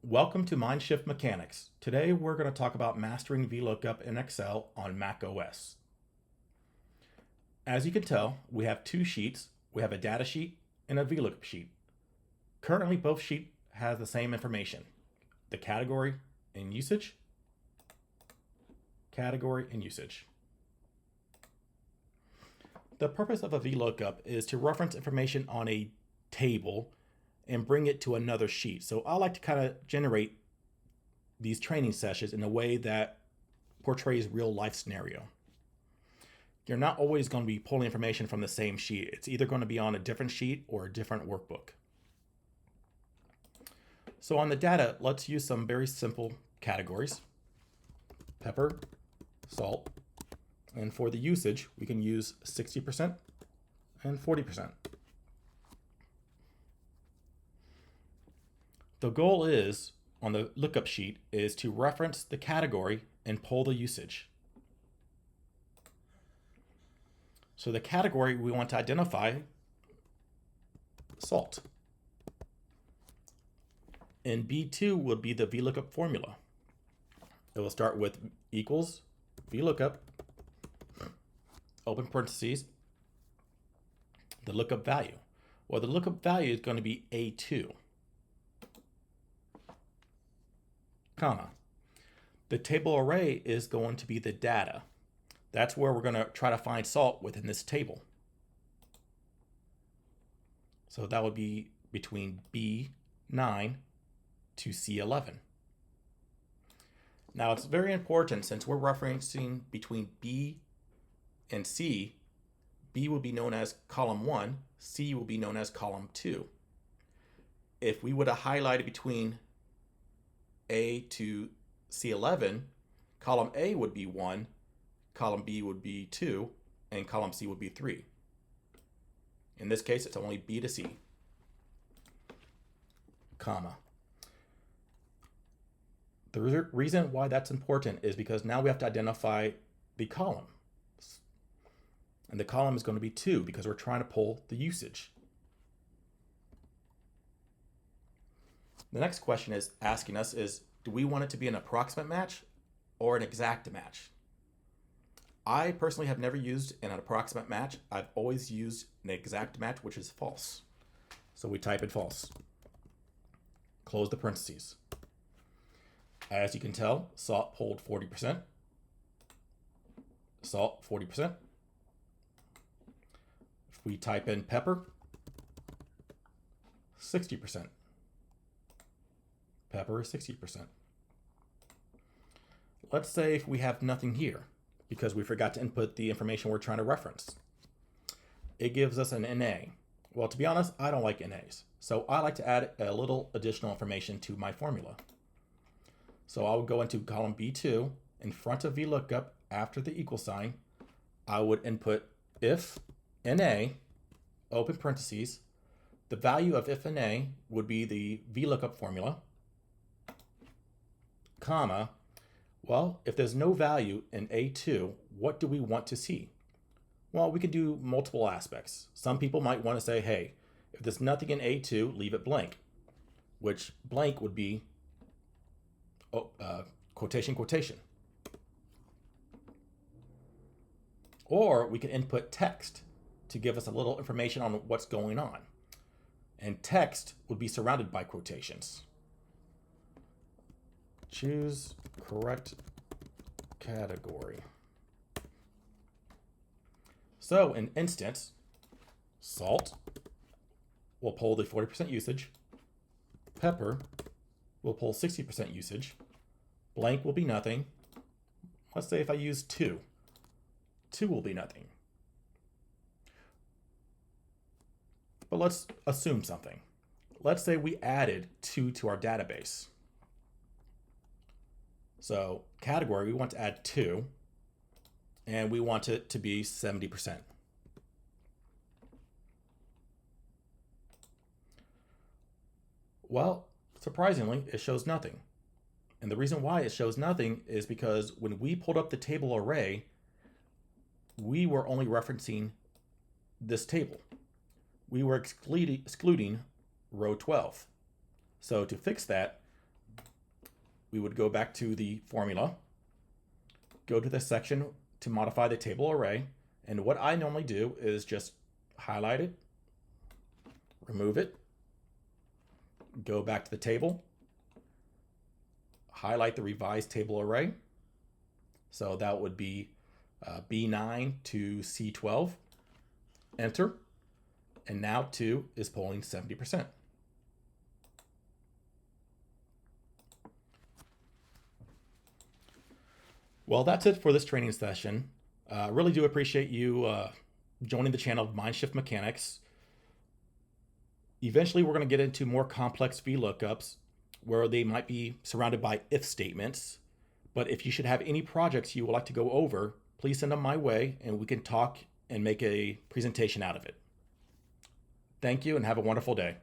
Welcome to MindShift Mechanics. Today we're going to talk about mastering VLOOKUP in Excel on macOS. As you can tell, we have two sheets. We have a data sheet and a VLOOKUP sheet. Currently, both sheets have the same information: the category and usage, category and usage. The purpose of a VLOOKUP is to reference information on a table and bring it to another sheet. So I like to kind of generate these training sessions in a way that portrays real life scenario. You're not always going to be pulling information from the same sheet. It's either going to be on a different sheet or a different workbook. So on the data, let's use some very simple categories: pepper, salt, and for the usage, we can use 60% and 40%. The goal is, on the lookup sheet, is to reference the category and pull the usage. So the category we want to identify, salt. And B2 would be the VLOOKUP formula. It will start with equals VLOOKUP, open parentheses, the lookup value. Well, the lookup value is going to be A2. Comma. The table array is going to be the data. That's where we're going to try to find salt within this table. So that would be between B9 to C11. Now it's very important, since we're referencing between B and C, B will be known as column 1, C will be known as column 2. If we would have highlighted between A to C11, column A would be 1, column B would be 2, and column C would be 3. In this case, it's only B to C, comma. The reason why that's important is because now we have to identify the column. And the column is going to be 2 because we're trying to pull the usage. The next question is asking us is, do we want it to be an approximate match or an exact match? I personally have never used an approximate match. I've always used an exact match, which is false. So we type in false. Close the parentheses. As you can tell, salt pulled 40%. Salt, 40%. If we type in pepper, 60%. Pepper is 60%. Let's say if we have nothing here because we forgot to input the information we're trying to reference. It gives us an NA. Well, to be honest, I don't like NAs. So I like to add a little additional information to my formula. So I would go into column B2, in front of VLOOKUP, after the equal sign, I would input if NA, open parentheses, the value of if NA would be the VLOOKUP formula, comma, well, if there's no value in A2, what do we want to see? Well, we could do multiple aspects. Some people might want to say, hey, if there's nothing in A2, leave it blank, which blank would be quotation. Or we can input text to give us a little information on what's going on. And text would be surrounded by quotations. Choose correct category. So in instance, salt will pull the 40% usage. Pepper will pull 60% usage. Blank will be nothing. Let's say if I use 2, 2 will be nothing. But let's assume something. Let's say we added 2 to our database. So category, we want to add 2, and we want it to be 70%. Well, surprisingly, it shows nothing. And the reason why it shows nothing is because when we pulled up the table array, we were only referencing this table. We were excluding row 12. So to fix that, we would go back to the formula, go to the section to modify the table array. And what I normally do is just highlight it, remove it, go back to the table, highlight the revised table array. So that would be B9 to C12, enter. And now 2 is pulling 70%. Well, that's it for this training session. I really do appreciate you joining the channel of MindShift Mechanics. Eventually, we're going to get into more complex VLOOKUPs where they might be surrounded by if statements. But if you should have any projects you would like to go over, please send them my way and we can talk and make a presentation out of it. Thank you and have a wonderful day.